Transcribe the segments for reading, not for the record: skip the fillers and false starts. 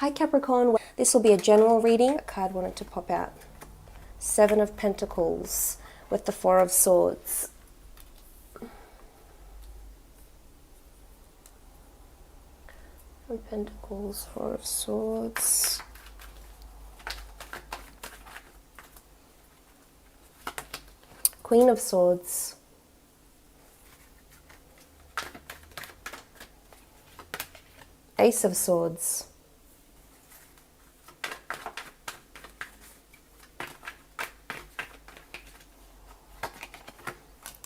Hi Capricorn, this will be a general reading. A card wanted to pop out. Seven of Pentacles with the Four of Swords. Pentacles, Four of Swords. Queen of Swords. Ace of Swords.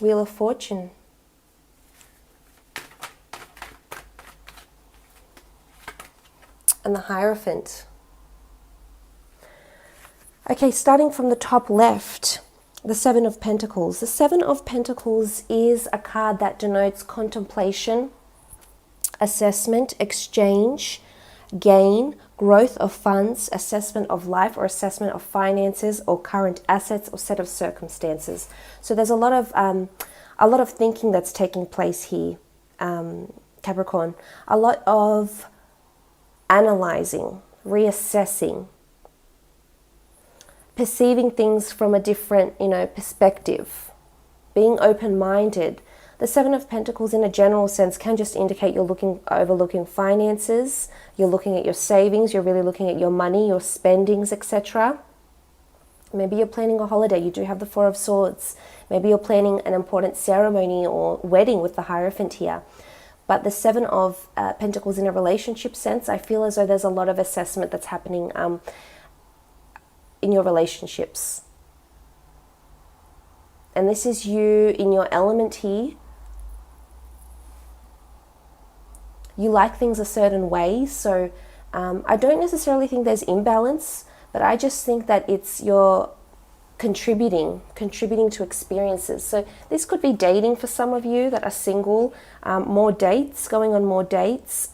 Wheel of Fortune. And the Hierophant. Okay, starting from the top left, the Seven of Pentacles. The Seven of Pentacles is a card that denotes contemplation, assessment, exchange, gain, growth of funds, assessment of life or assessment of finances or current assets or set of circumstances. So there's a lot of thinking that's taking place here, Capricorn. A lot of analyzing, reassessing, perceiving things from a different, perspective, being open-minded. The Seven of Pentacles in a general sense can just indicate you're overlooking finances, you're looking at your savings, you're really looking at your money, your spendings, etc. Maybe you're planning a holiday, you do have the Four of Swords. Maybe you're planning an important ceremony or wedding with the Hierophant here. But the Seven of Pentacles in a relationship sense, I feel as though there's a lot of assessment that's happening in your relationships. And this is you in your element here. You like things a certain way, so I don't necessarily think there's imbalance, but I just think that it's your contributing to experiences. So this could be dating for some of you that are single, more dates, going on more dates.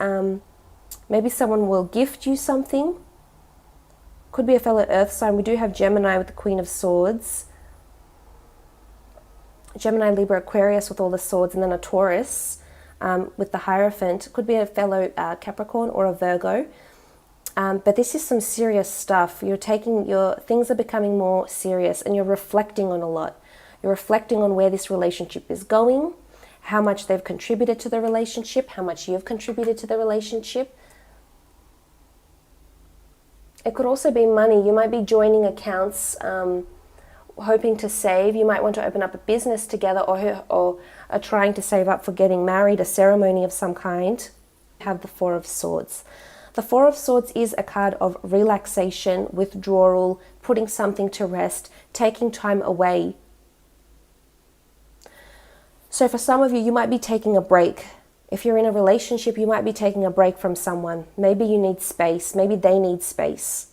Maybe someone will gift you something. Could be a fellow earth sign. We do have Gemini with the Queen of Swords. Gemini, Libra, Aquarius with all the swords, and then a Taurus with the Hierophant. Could be a fellow Capricorn or a Virgo. But this is some serious stuff. Things are becoming more serious and you're reflecting on a lot. You're reflecting on where this relationship is going, how much they've contributed to the relationship, how much you've contributed to the relationship. It could also be money. You might be joining accounts, hoping to save. You might want to open up a business together or are trying to save up for getting married, a ceremony of some kind. Have the Four of Swords. The Four of Swords is a card of relaxation, withdrawal, putting something to rest, taking time away. So for some of you, you might be taking a break. If you're in a relationship, you might be taking a break from someone. Maybe you need space. Maybe they need space.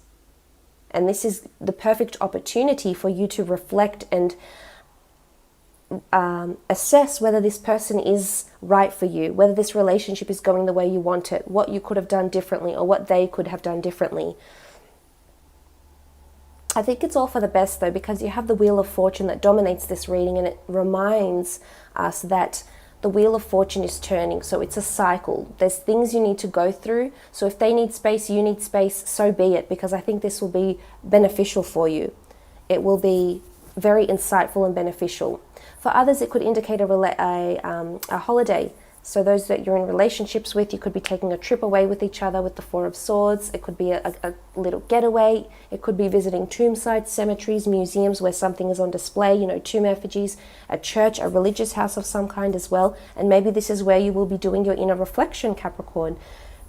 And this is the perfect opportunity for you to reflect and assess whether this person is right for you, whether this relationship is going the way you want it, what you could have done differently or what they could have done differently. I think it's all for the best though, because you have the Wheel of Fortune that dominates this reading, and it reminds us that the Wheel of Fortune is turning, so it's a cycle. There's things you need to go through. So if they need space, you need space, so be it, because I think this will be beneficial for you. It will be very insightful and beneficial. For others, it could indicate a holiday. So those that you're in relationships with, you could be taking a trip away with each other with the Four of Swords. It could be a little getaway. It could be visiting tomb sites, cemeteries, museums where something is on display, tomb effigies, a church, a religious house of some kind as well. And maybe this is where you will be doing your inner reflection, Capricorn.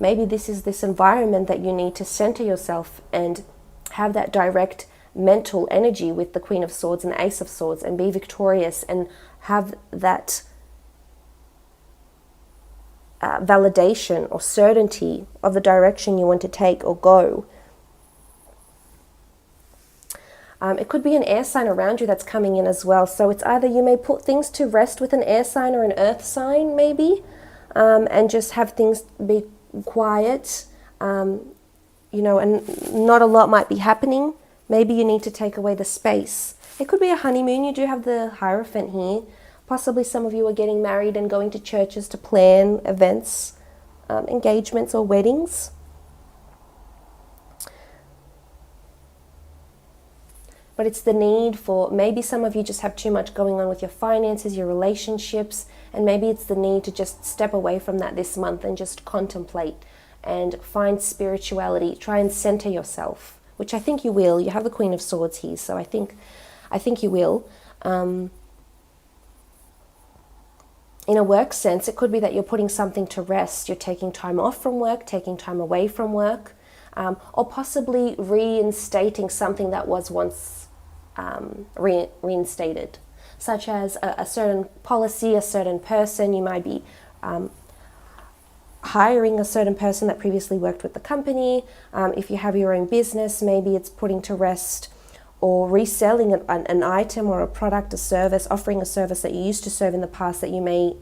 Maybe this is this environment that you need to center yourself and have that direct mental energy with the Queen of Swords and the Ace of Swords and be victorious and have that validation or certainty of the direction you want to take or go. It could be an air sign around you that's coming in as well. So it's either you may put things to rest with an air sign or an earth sign maybe, and just have things be quiet, and not a lot might be happening. Maybe you need to take away the space. It could be a honeymoon. You do have the Hierophant here. Possibly some of you are getting married and going to churches to plan events, engagements or weddings. But it's the need for, maybe some of you just have too much going on with your finances, your relationships, and maybe it's the need to just step away from that this month and just contemplate and find spirituality, try and center yourself, which I think you will. You have the Queen of Swords here, so I think you will. In a work sense, it could be that you're putting something to rest. You're taking time off from work, taking time away from work, or possibly reinstating something that was once reinstated, such as a certain policy, a certain person. You might be hiring a certain person that previously worked with the company. If you have your own business, maybe it's putting to rest or reselling an item or a product, a service, offering a service that you used to serve in the past that you may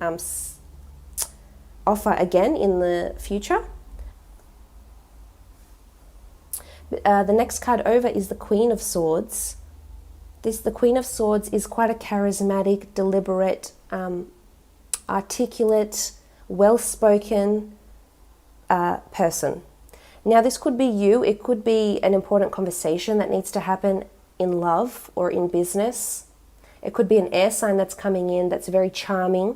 offer again in the future. The next card over is the Queen of Swords. The Queen of Swords is quite a charismatic, deliberate, articulate, well-spoken person. Now, this could be you. It could be an important conversation that needs to happen in love or in business. It could be an air sign that's coming in that's very charming.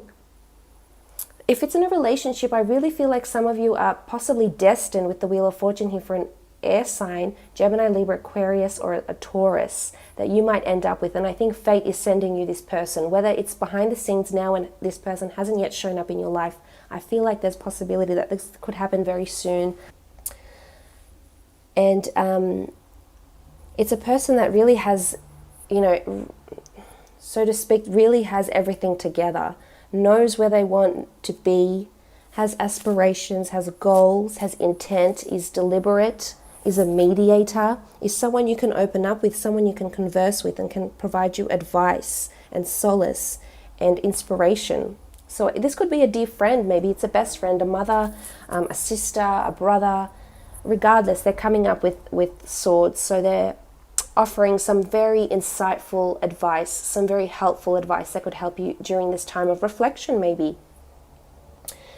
If it's in a relationship, I really feel like some of you are possibly destined with the Wheel of Fortune here for an air sign, Gemini, Libra, Aquarius, or a Taurus that you might end up with. And I think fate is sending you this person, whether it's behind the scenes now and this person hasn't yet shown up in your life. I feel like there's possibility that this could happen very soon. And it's a person that really has, so to speak, really has everything together, knows where they want to be, has aspirations, has goals, has intent, is deliberate, is a mediator, is someone you can open up with, someone you can converse with and can provide you advice and solace and inspiration. So this could be a dear friend, maybe it's a best friend, a mother, a sister, a brother. Regardless, they're coming up with swords, so they're offering some very insightful advice, some very helpful advice that could help you during this time of reflection maybe.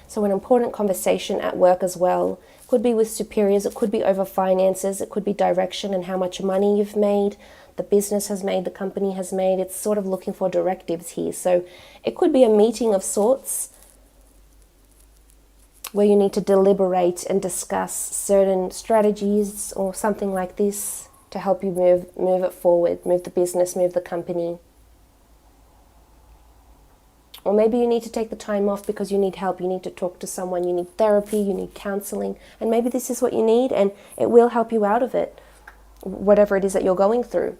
So an important conversation at work as well. Could be with superiors, it could be over finances, it could be direction and how much money you've made, the business has made, the company has made. It's sort of looking for directives here. So it could be a meeting of sorts where you need to deliberate and discuss certain strategies or something like this to help you move it forward, move the business, move the company. Or maybe you need to take the time off because you need help, you need to talk to someone, you need therapy, you need counseling, and maybe this is what you need and it will help you out of it, whatever it is that you're going through.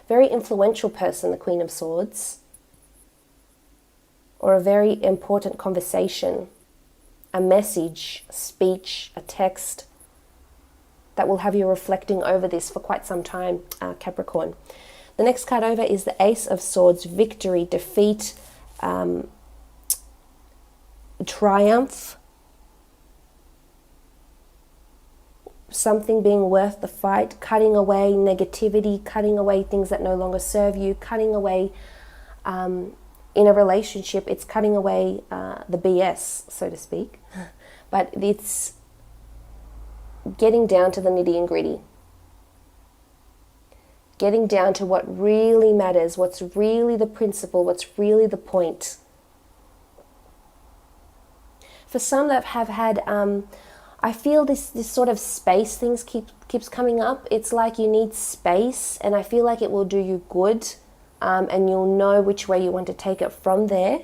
Very influential person, the Queen of Swords, or a very important conversation, a message, a speech, a text that will have you reflecting over this for quite some time, Capricorn. The next card over is the Ace of Swords, victory, defeat, triumph, something being worth the fight, cutting away negativity, cutting away things that no longer serve you, cutting away, in a relationship, it's cutting away the BS, so to speak. But it's getting down to the nitty and gritty. Getting down to what really matters, what's really the principle, what's really the point. For some that have had, I feel this sort of space things keeps coming up. It's like you need space, and I feel like it will do you good, and you'll know which way you want to take it from there.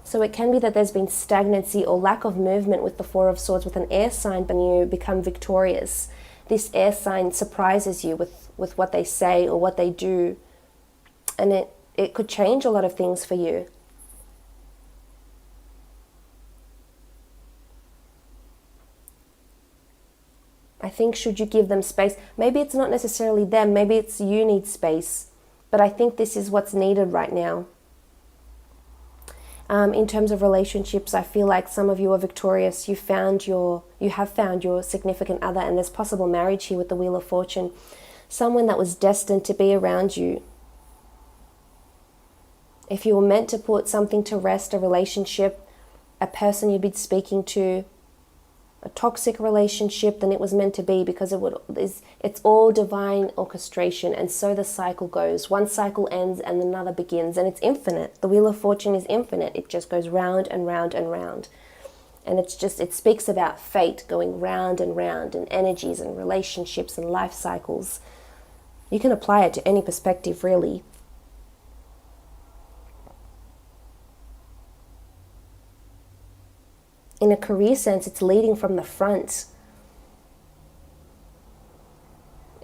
So it can be that there's been stagnancy or lack of movement with the Four of Swords with an air sign, but you become victorious. This air sign surprises you with what they say or what they do, and it could change a lot of things for you. I think should you give them space, maybe it's not necessarily them, maybe it's you need space, but I think this is what's needed right now. In terms of relationships, I feel like some of you are victorious. You have found your significant other, and there's possible marriage here with the Wheel of Fortune. Someone that was destined to be around you. If you were meant to put something to rest, a relationship, a person you'd be speaking to, a toxic relationship, then it was meant to be, because it's all divine orchestration. And so the cycle goes. One cycle ends and another begins, and it's infinite. The Wheel of Fortune is infinite. It just goes round and round and round. And it speaks about fate going round and round, and energies and relationships and life cycles. You can apply it to any perspective, really. In a career sense, it's leading from the front.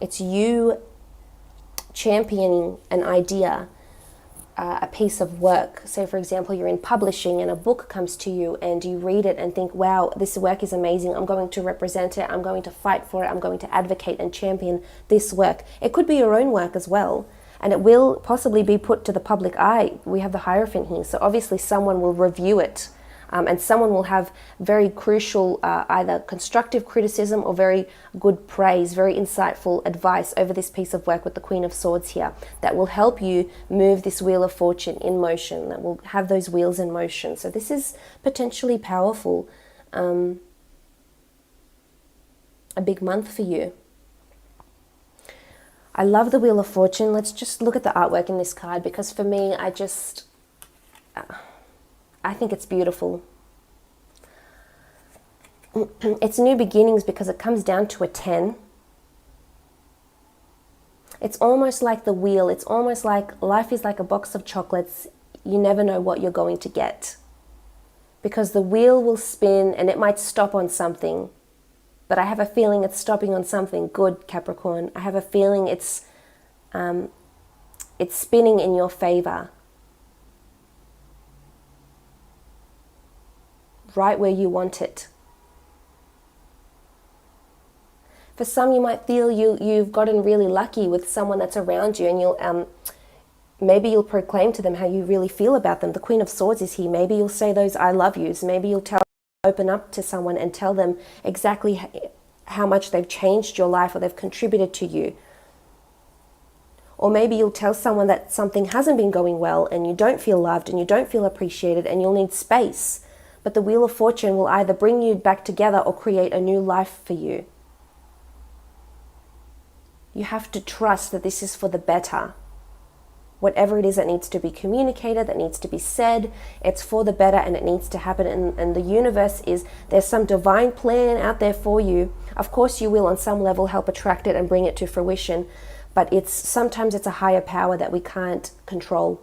It's you championing an idea, a piece of work. Say, for example, you're in publishing and a book comes to you and you read it and think, wow, this work is amazing. I'm going to represent it. I'm going to fight for it. I'm going to advocate and champion this work. It could be your own work as well. And it will possibly be put to the public eye. We have the Hierophant here. So obviously someone will review it. And someone will have very crucial, either constructive criticism or very good praise, very insightful advice over this piece of work with the Queen of Swords here, that will help you move this Wheel of Fortune in motion, that will have those wheels in motion. So this is potentially powerful, a big month for you. I love the Wheel of Fortune. Let's just look at the artwork in this card, because for me, I think it's beautiful. It's new beginnings because it comes down to a 10. It's almost like the wheel. It's almost like life is like a box of chocolates. You never know what you're going to get. Because the wheel will spin and it might stop on something. But I have a feeling it's stopping on something good, Capricorn. I have a feeling it's spinning in your favor. Right where you want it. For some, you might feel you've gotten really lucky with someone that's around you, and you'll maybe you'll proclaim to them how you really feel about them. The Queen of Swords is here. Maybe you'll say those I love yous. Maybe you'll open up to someone and tell them exactly how much they've changed your life or they've contributed to you. Or maybe you'll tell someone that something hasn't been going well and you don't feel loved and you don't feel appreciated and you'll need space. But the Wheel of Fortune will either bring you back together or create a new life for you. You have to trust that this is for the better. Whatever it is that needs to be communicated, that needs to be said, it's for the better and it needs to happen. And the universe there's some divine plan out there for you. Of course you will on some level help attract it and bring it to fruition. But sometimes it's a higher power that we can't control.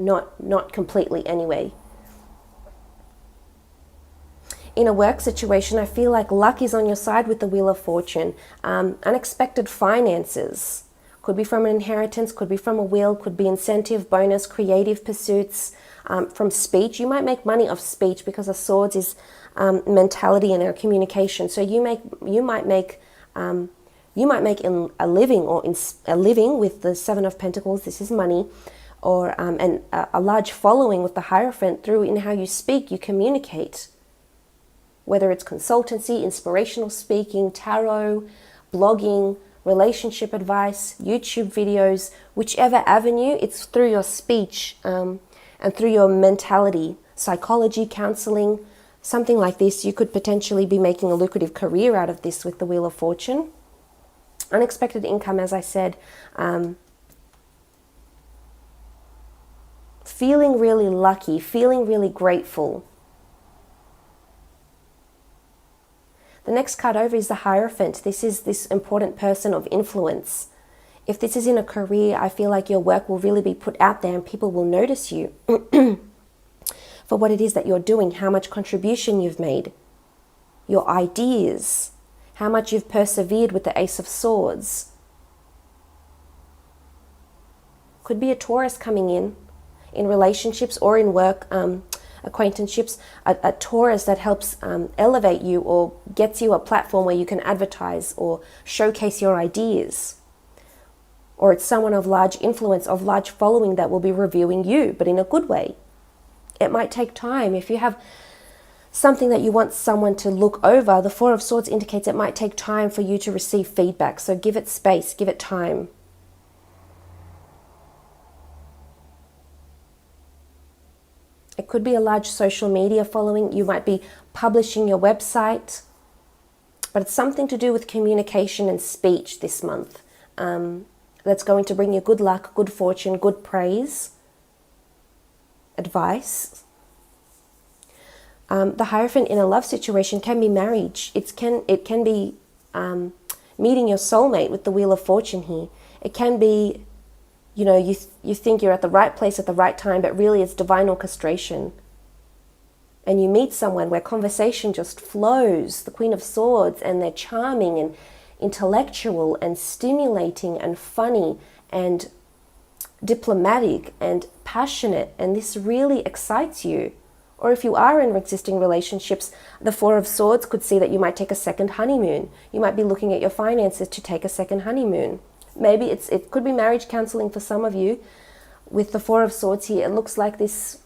Not completely anyway. In a work situation, I feel like luck is on your side with the Wheel of Fortune. Unexpected finances. Could be from an inheritance, could be from a will, could be incentive, bonus, creative pursuits, from speech. You might make money off speech because the Swords is mentality and our communication. So you might make a living with the Seven of Pentacles. This is money. Or a large following with the Hierophant through in how you speak, you communicate. Whether it's consultancy, inspirational speaking, tarot, blogging, relationship advice, YouTube videos, whichever avenue, it's through your speech and through your mentality, psychology, counseling, something like this. You could potentially be making a lucrative career out of this with the Wheel of Fortune. Unexpected income, as I said. Feeling really lucky, feeling really grateful. The next card over is the Hierophant. This is this important person of influence. If this is in a career, I feel like your work will really be put out there and people will notice you for what it is that you're doing, how much contribution you've made, your ideas, how much you've persevered with the Ace of Swords. Could be a Taurus coming in relationships or in work, acquaintanceships, a Taurus that helps elevate you or gets you a platform where you can advertise or showcase your ideas. Or it's someone of large influence, of large following that will be reviewing you, but in a good way. It might take time. If you have something that you want someone to look over, the Four of Swords indicates it might take time for you to receive feedback. So give it space, give it time. It could be a large social media following. You might be publishing your website, but it's something to do with communication and speech this month. That's going to bring you good luck, good fortune, good praise, advice. The Hierophant in a love situation can be marriage. It can be meeting your soulmate with the Wheel of Fortune here. It can be, you know, you think you're at the right place at the right time, but really it's divine orchestration. And you meet someone where conversation just flows, the Queen of Swords, and they're charming and intellectual and stimulating and funny and diplomatic and passionate, and this really excites you. Or if you are in existing relationships, the Four of Swords could see that you might take a second honeymoon. You might be looking at your finances to take a second honeymoon. Maybe it could be marriage counseling for some of you. With the Four of Swords here, it looks like this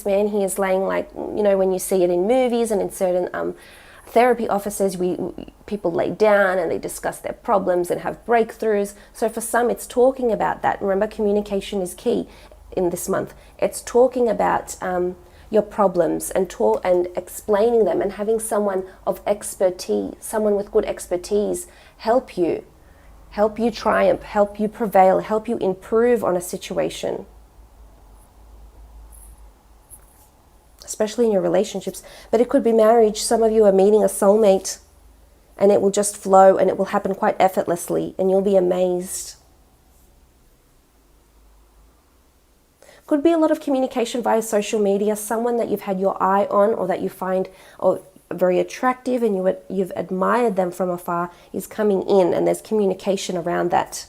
man here is laying, like, you know, when you see it in movies and in certain therapy offices, people lay down and they discuss their problems and have breakthroughs. So for some, it's talking about that. Remember, communication is key in this month. It's talking about your problems and explaining them, and having someone of expertise, someone with good expertise, help you triumph, help you prevail, help you improve on a situation. Especially in your relationships. But it could be marriage. Some of you are meeting a soulmate and it will just flow and it will happen quite effortlessly and you'll be amazed. Could be a lot of communication via social media, someone that you've had your eye on or that you find very attractive and you've admired them from afar is coming in, and there's communication around that.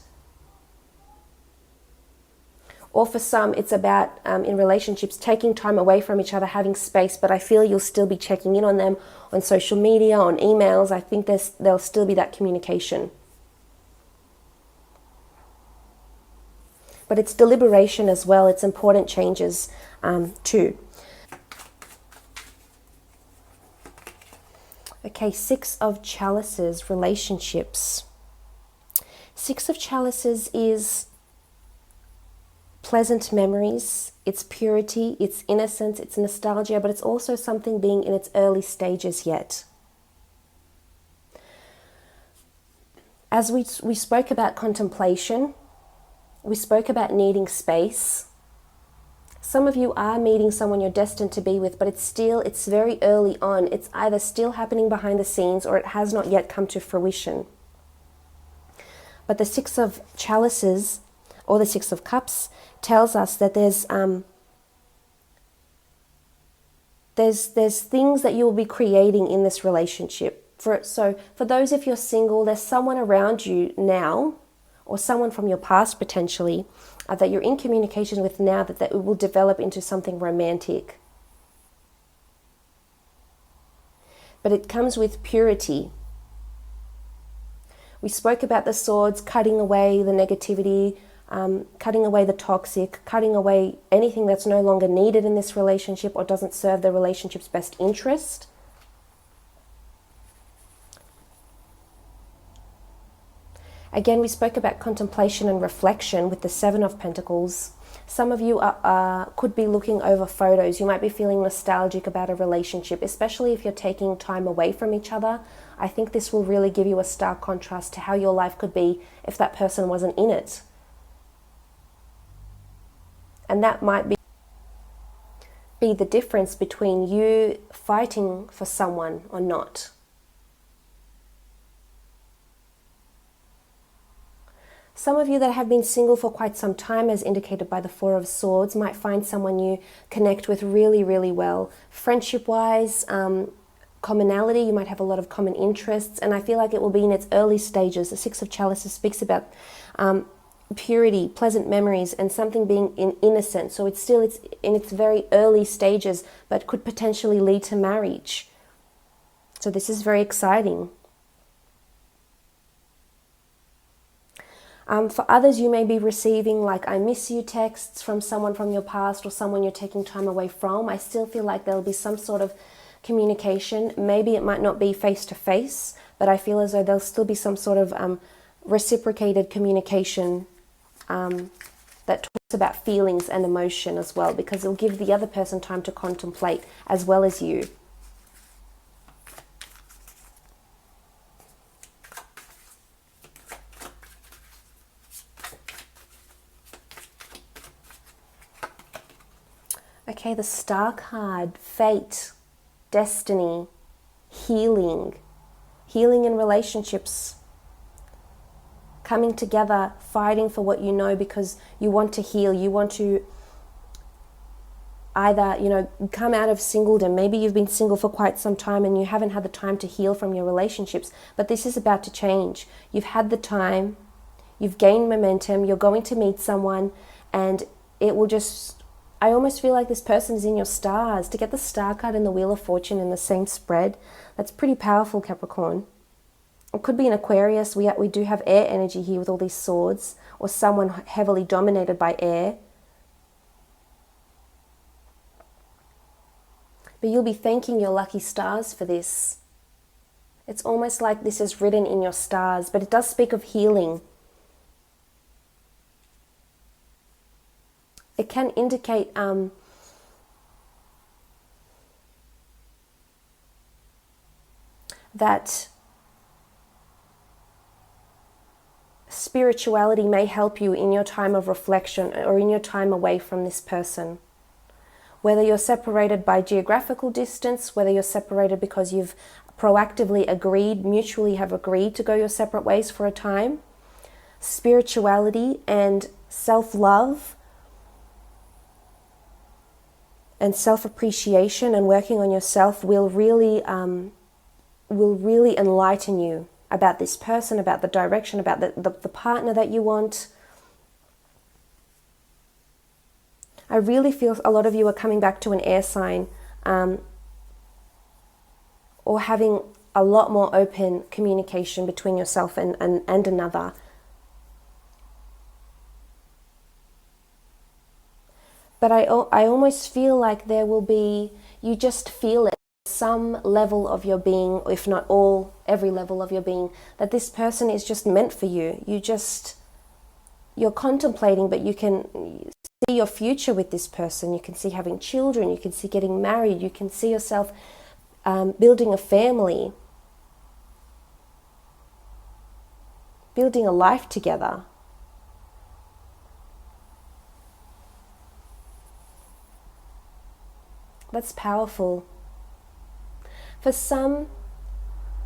Or for some, it's about, in relationships, taking time away from each other, having space, but I feel you'll still be checking in on them on social media, on emails. I think there'll still be that communication. But it's deliberation as well. It's important changes too. Okay, Six of Chalices, relationships. Six of Chalices is pleasant memories, it's purity, it's innocence, it's nostalgia, but it's also something being in its early stages yet. As we spoke about contemplation, we spoke about needing space. Some of you are meeting someone you're destined to be with, but it's very early on. It's either still happening behind the scenes or it has not yet come to fruition. But the Six of Chalices, or the Six of Cups, tells us that there's things that you will be creating in this relationship. So for those, if you're single, there's someone around you now, or someone from your past potentially, that you're in communication with now, that it will develop into something romantic. But it comes with purity. We spoke about the swords, cutting away the negativity, cutting away the toxic, cutting away anything that's no longer needed in this relationship or doesn't serve the relationship's best interest. Again, we spoke about contemplation and reflection with the Seven of Pentacles. Some of you could be looking over photos. You might be feeling nostalgic about a relationship, especially if you're taking time away from each other. I think this will really give you a stark contrast to how your life could be if that person wasn't in it. And that might be the difference between you fighting for someone or not. Some of you that have been single for quite some time, as indicated by the Four of Swords, might find someone you connect with really, really well. Friendship-wise, commonality, you might have a lot of common interests, and I feel like it will be in its early stages. The Six of Chalices speaks about purity, pleasant memories, and something being innocent. So it's in its very early stages, but could potentially lead to marriage. So this is very exciting. For others, you may be receiving like "I miss you" texts from someone from your past or someone you're taking time away from. I still feel like there'll be some sort of communication. Maybe it might not be face to face, but I feel as though there'll still be some sort of reciprocated communication that about feelings and emotion as well, because it'll give the other person time to contemplate as well as you. Okay, the Star card, fate, destiny, healing in relationships, coming together, fighting for what you know because you want to heal, you want to either, come out of singledom. Maybe you've been single for quite some time and you haven't had the time to heal from your relationships, but this is about to change. You've had the time, you've gained momentum, you're going to meet someone, and it will just, I almost feel like this person is in your stars. To get the Star card and the Wheel of Fortune in the same spread, that's pretty powerful, Capricorn. It could be an Aquarius. We do have air energy here with all these swords, or someone heavily dominated by air. But you'll be thanking your lucky stars for this. It's almost like this is written in your stars, but it does speak of healing. It can indicate that spirituality may help you in your time of reflection or in your time away from this person. Whether you're separated by geographical distance, whether you're separated because you've proactively agreed, mutually have agreed to go your separate ways for a time, spirituality and self-love and self-appreciation and working on yourself will really enlighten you about this person, about the direction, about the partner that you want. I really feel a lot of you are coming back to an air sign, or having a lot more open communication between yourself and another. But I almost feel like there will be, you just feel it, some level of your being, if not every level of your being, that this person is just meant for you. You're contemplating, but you can see your future with this person. You can see having children, you can see getting married, you can see yourself building a family, building a life together. That's powerful. For some,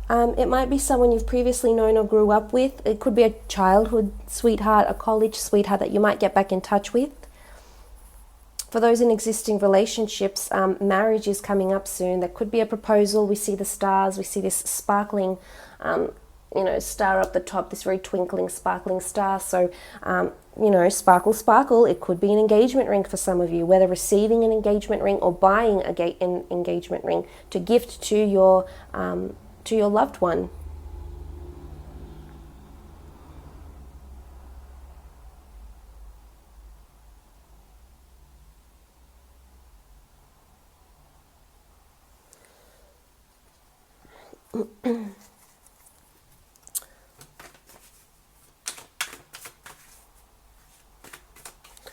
it might be someone you've previously known or grew up with. It could be a childhood sweetheart, a college sweetheart that you might get back in touch with. For those in existing relationships, marriage is coming up soon. There could be a proposal. We see the stars. We see this sparkling, star up the top, this very twinkling, sparkling star. So, sparkle, sparkle. It could be an engagement ring for some of you, whether receiving an engagement ring or buying an engagement ring to gift to your loved one.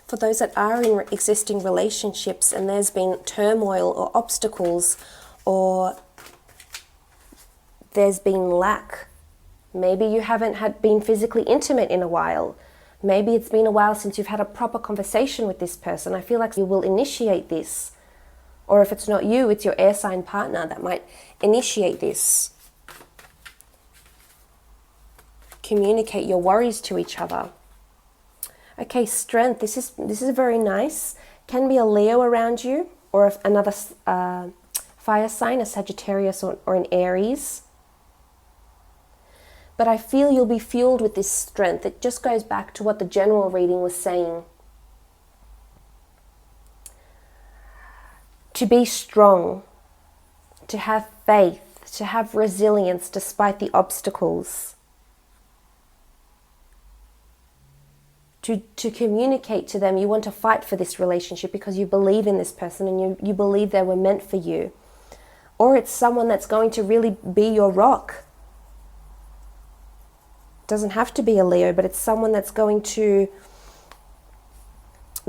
For those that are in existing relationships and there's been turmoil or obstacles, or there's been lack, maybe you haven't been physically intimate in a while, maybe it's been a while since you've had a proper conversation with this person, I feel like you will initiate this. Or if it's not you, it's your air sign partner that might initiate this. Communicate your worries to each other. Okay, strength. This is very nice. Can be a Leo around you, or another fire sign, a Sagittarius or an Aries. But I feel you'll be fueled with this strength. It just goes back to what the general reading was saying. To be strong, to have faith, to have resilience despite the obstacles. To communicate to them you want to fight for this relationship because you believe in this person and you believe they were meant for you. Or it's someone that's going to really be your rock. It doesn't have to be a Leo, but it's someone that's going to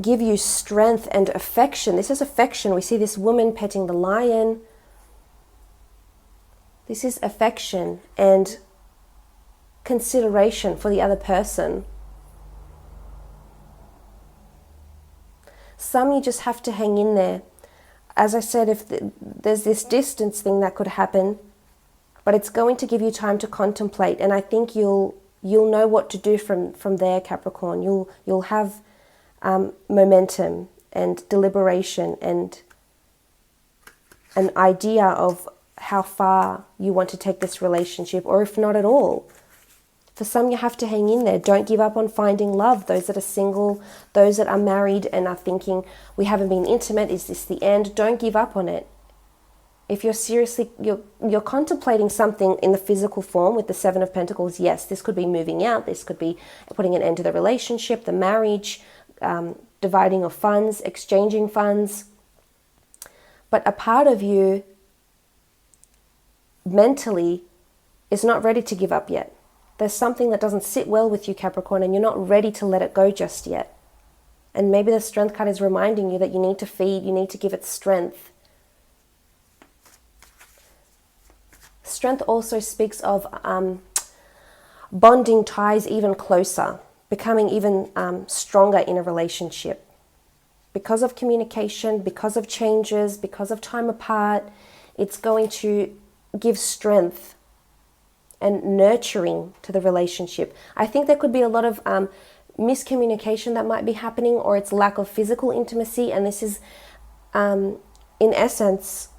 give you strength and affection. This is affection. We see this woman petting the lion. This is affection and consideration for the other person. Some you just have to hang in there. As I said, if there's this distance thing that could happen, but it's going to give you time to contemplate, and I think you'll know what to do from there, Capricorn. You'll have momentum and deliberation and an idea of how far you want to take this relationship, or if not at all. For some, you have to hang in there. Don't give up on finding love. Those that are single, those that are married and are thinking, we haven't been intimate, is this the end? Don't give up on it. If you're seriously, you're contemplating something in the physical form with the Seven of Pentacles, yes, this could be moving out. This could be putting an end to the relationship, the marriage, dividing of funds, exchanging funds. But a part of you mentally is not ready to give up yet. There's something that doesn't sit well with you, Capricorn, and you're not ready to let it go just yet. And maybe the Strength card is reminding you that you need to feed, you need to give it strength. Strength also speaks of bonding ties even closer, becoming even stronger in a relationship. Because of communication, because of changes, because of time apart, it's going to give strength and nurturing to the relationship. I think there could be a lot of miscommunication that might be happening, or it's lack of physical intimacy, and this is in essence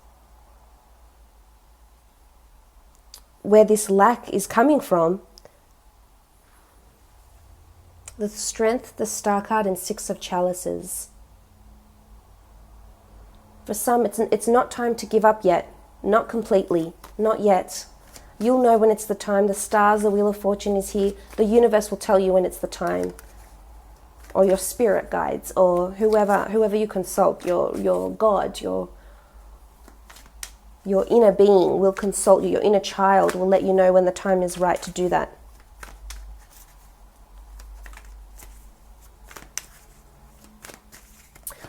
where this lack is coming from. The Strength, the Star card, and Six of Chalices. For some, it's not time to give up yet. Not completely. Not yet. You'll know when it's the time. The stars, the Wheel of Fortune is here. The universe will tell you when it's the time. Or your spirit guides, or whoever you consult, your God, your inner being will consult you. Your inner child will let you know when the time is right to do that.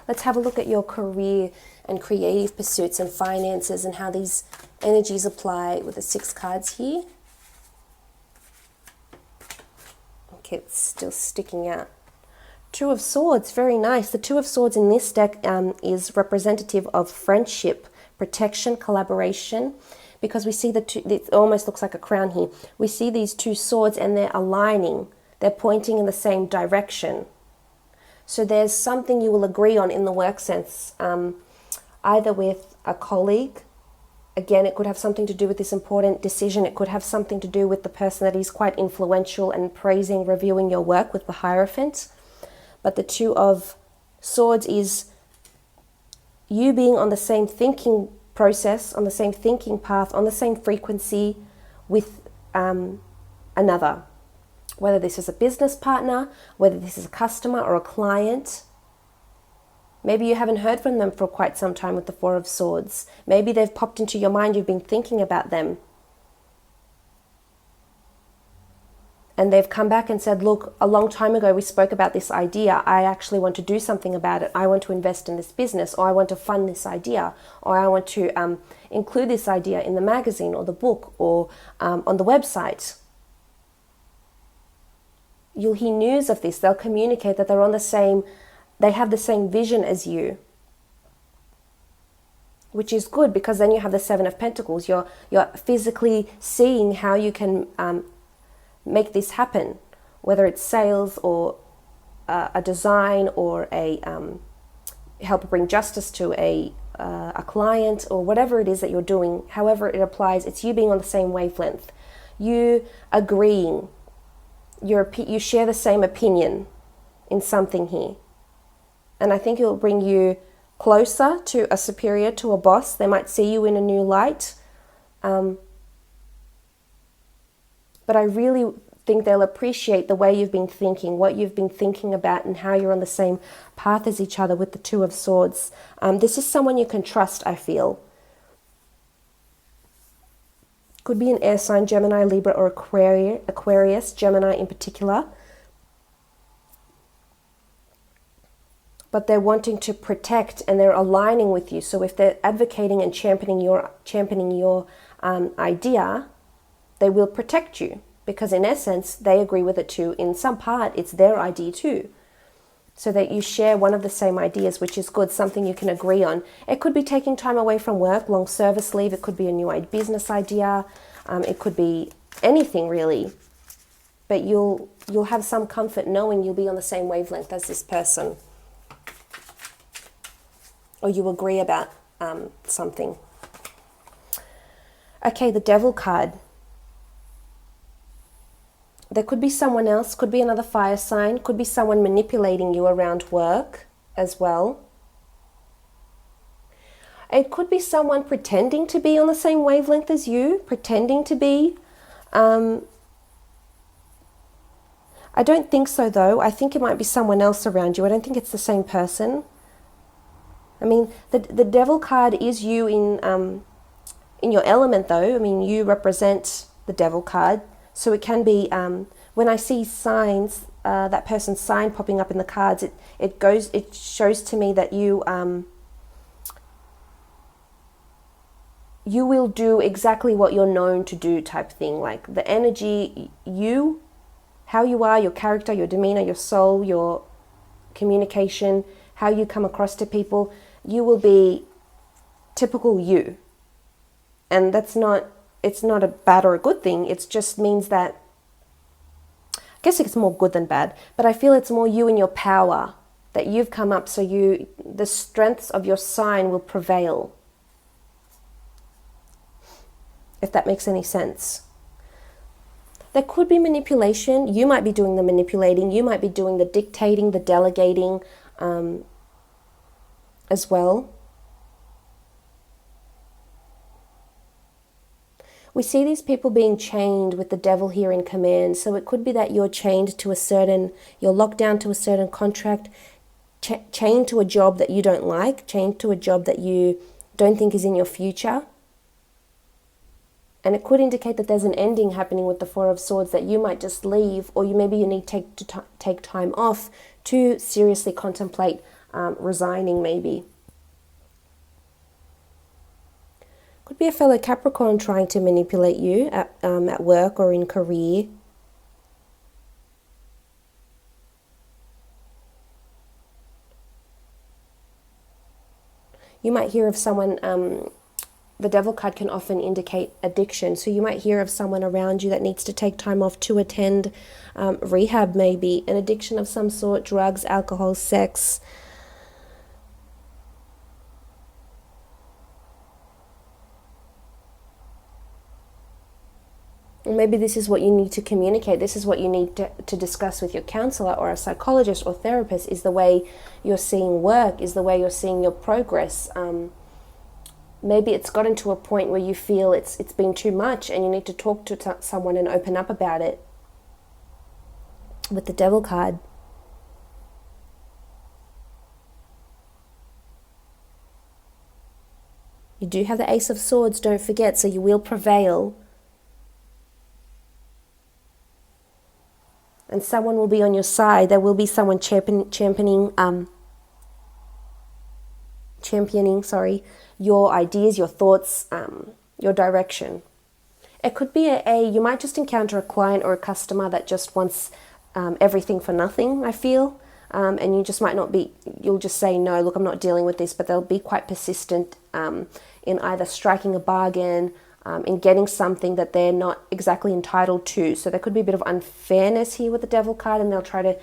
Let's have a look at your career and creative pursuits and finances and how these energies apply with the 6 cards here. Okay, it's still sticking out. Two of Swords, very nice. The Two of Swords in this deck is representative of friendship, protection, collaboration, because we see the two, it almost looks like a crown here. We see these two swords and they're aligning. They're pointing in the same direction. So there's something you will agree on in the work sense, either with a colleague. Again, it could have something to do with this important decision. It could have something to do with the person that is quite influential and praising, reviewing your work with the Hierophant. But the Two of Swords is you being on the same thinking process, on the same thinking path, on the same frequency with another. Whether this is a business partner, whether this is a customer or a client. Maybe you haven't heard from them for quite some time with the Four of Swords. Maybe they've popped into your mind, you've been thinking about them. And they've come back and said, look, a long time ago we spoke about this idea. I actually want to do something about it. I want to invest in this business, or I want to fund this idea, or I want to include this idea in the magazine or the book or on the website. You'll hear news of this. They'll communicate that they're on the same, they have the same vision as you. Which is good, because then you have the Seven of Pentacles. You're physically seeing how you can make this happen, whether it's sales or a design or a help bring justice to a client, or whatever it is that you're doing. However it applies, it's you being on the same wavelength, you agreeing, you share the same opinion in something here. And I think it will bring you closer to a superior, to a boss. They might see you in a new light. But I really think they'll appreciate the way you've been thinking, what you've been thinking about, and how you're on the same path as each other with the Two of Swords. This is someone you can trust, I feel. Could be an air sign, Gemini, Libra, or Aquarius, Gemini in particular. but they're wanting to protect and they're aligning with you. So if they're advocating and championing your idea, they will protect you, because in essence they agree with it too. In some part it's their idea too, so that you share one of the same ideas, which is good, something you can agree on. It could be taking time away from work, long service leave. It could be a new business idea. It could be anything really, but you'll have some comfort knowing you'll be on the same wavelength as this person, or you agree about something. Okay, the Devil card. There could be someone else, could be another fire sign, could be someone manipulating you around work as well. It could be someone pretending to be on the same wavelength as you, pretending to be. I don't think so though. I think it might be someone else around you. I don't think it's the same person. I mean, the Devil card is you in your element though. I mean, you represent the Devil card. So it can be, when I see signs, that person's sign popping up in the cards, it shows to me that you will do exactly what you're known to do type thing. Like the energy, how you are, your character, your demeanor, your soul, your communication, how you come across to people, you will be typical you. And it's not a bad or a good thing. It just means that, I guess it's more good than bad, but I feel it's more you and your power that you've come up, so the strengths of your sign will prevail. If that makes any sense. There could be manipulation. You might be doing the manipulating. You might be doing the dictating, the delegating as well. We see these people being chained with the Devil here in command. So it could be that you're chained to you're locked down to a certain contract, chained to a job that you don't like, chained to a job that you don't think is in your future. And it could indicate that there's an ending happening with the Four of Swords, that you might just leave, or maybe you need to take time off to seriously contemplate resigning maybe. Could be a fellow Capricorn trying to manipulate you at work or in career. You might hear of someone, the Devil card can often indicate addiction. So you might hear of someone around you that needs to take time off to attend rehab maybe, an addiction of some sort, drugs, alcohol, sex. Maybe this is what you need to communicate. This is what you need to discuss with your counselor or a psychologist or therapist, is the way you're seeing work, is the way you're seeing your progress. Maybe it's gotten to a point where you feel it's been too much and you need to talk to someone and open up about it. With the Devil card. You do have the Ace of Swords, don't forget, so you will prevail. And someone will be on your side. There will be someone championing your ideas, your thoughts, your direction. It could be you might just encounter a client or a customer that just wants everything for nothing, I feel. And you just might not be, you'll just say, no, look, I'm not dealing with this, but they'll be quite persistent in either striking a bargain, in getting something that they're not exactly entitled to. So there could be a bit of unfairness here with the Devil card, and they'll try to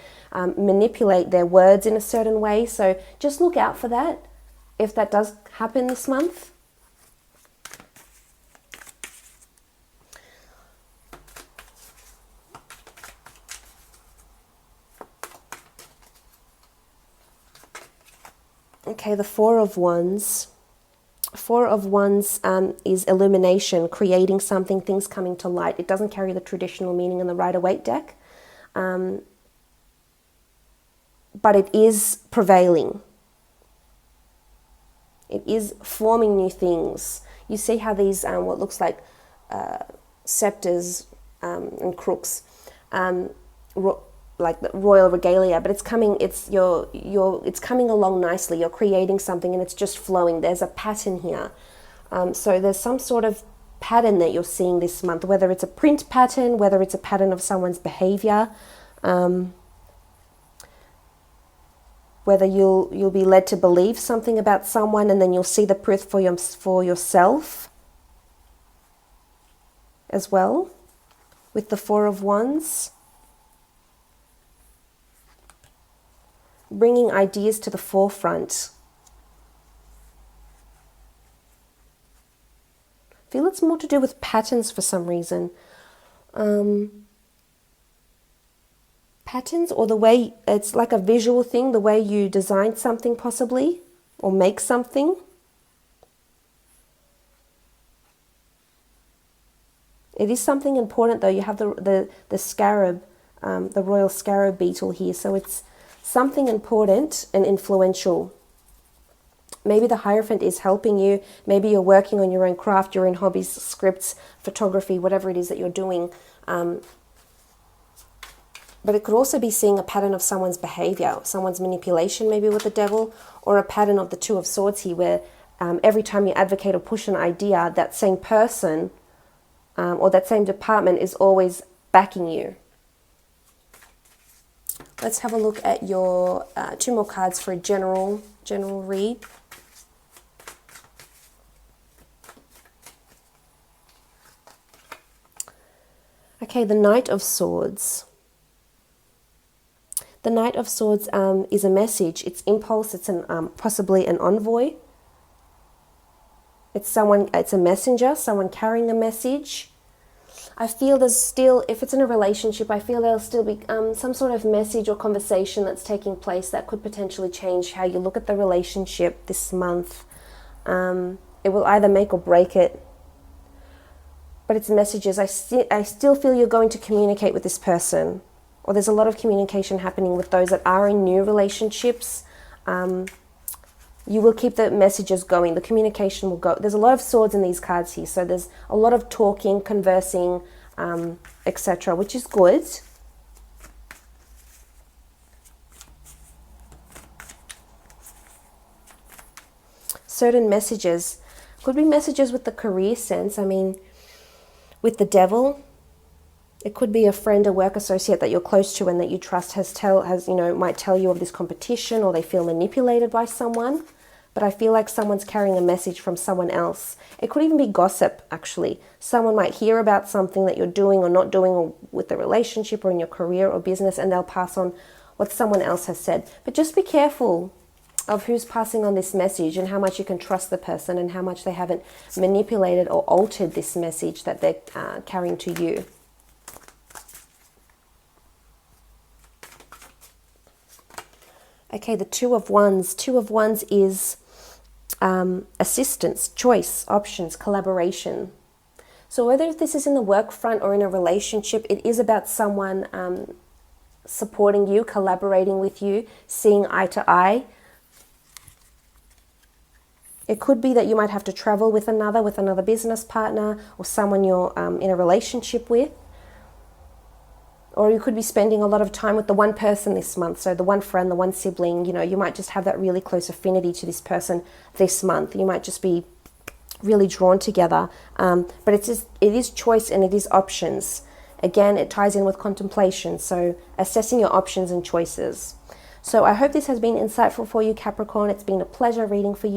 manipulate their words in a certain way. So just look out for that if that does happen this month. Okay, the Four of Wands. Four of Wands is illumination, creating something, things coming to light. It doesn't carry the traditional meaning in the Rider-Waite deck, but it is prevailing. It is forming new things. You see how these, what looks like scepters and crooks, like the royal regalia, but it's coming, it's coming along nicely. You're creating something and it's just flowing. There's a pattern here. So there's some sort of pattern that you're seeing this month, whether it's a print pattern, whether it's a pattern of someone's behavior, whether you'll be led to believe something about someone and then you'll see the proof for yourself as well, with the Four of Wands. Bringing ideas to the forefront. I feel it's more to do with patterns for some reason. Patterns, or the way, it's like a visual thing, the way you design something possibly, or make something. It is something important though. You have the scarab, the royal scarab beetle here, so it's something important and influential. Maybe the Hierophant is helping you. Maybe you're working on your own craft, your own hobbies, scripts, photography, whatever it is that you're doing. But it could also be seeing a pattern of someone's behavior, someone's manipulation maybe with the devil, or a pattern of the Two of Swords here where every time you advocate or push an idea, that same person or that same department is always backing you. Let's have a look at your 2 more cards for a general read. Okay, the Knight of Swords. The Knight of Swords is a message. It's impulse. It's possibly an envoy. It's a messenger, someone carrying a message. I feel there's still, if it's in a relationship, I feel there'll still be some sort of message or conversation that's taking place that could potentially change how you look at the relationship this month. It will either make or break it. But it's messages. I still feel you're going to communicate with this person. Or there's a lot of communication happening with those that are in new relationships. You will keep the messages going. The communication will go. There's a lot of swords in these cards here. So there's a lot of talking, conversing, etc., which is good. Certain messages. Could be messages with the career sense. I mean, with the devil, it could be a friend, a work associate that you're close to and that you trust might tell you of this competition, or they feel manipulated by someone. But I feel like someone's carrying a message from someone else. It could even be gossip, actually. Someone might hear about something that you're doing or not doing, or with the relationship or in your career or business, and they'll pass on what someone else has said. But just be careful of who's passing on this message and how much you can trust the person and how much they haven't manipulated or altered this message that they're carrying to you. Okay, the Two of Wands. Two of Wands is assistance, choice, options, collaboration. So whether this is in the work front or in a relationship, it is about someone supporting you, collaborating with you, seeing eye to eye. It could be that you might have to travel with another business partner or someone you're in a relationship with. Or you could be spending a lot of time with the one person this month. So the one friend, the one sibling, you might just have that really close affinity to this person this month. You might just be really drawn together. But it is choice and it is options. Again, it ties in with contemplation. So assessing your options and choices. So I hope this has been insightful for you, Capricorn. It's been a pleasure reading for you.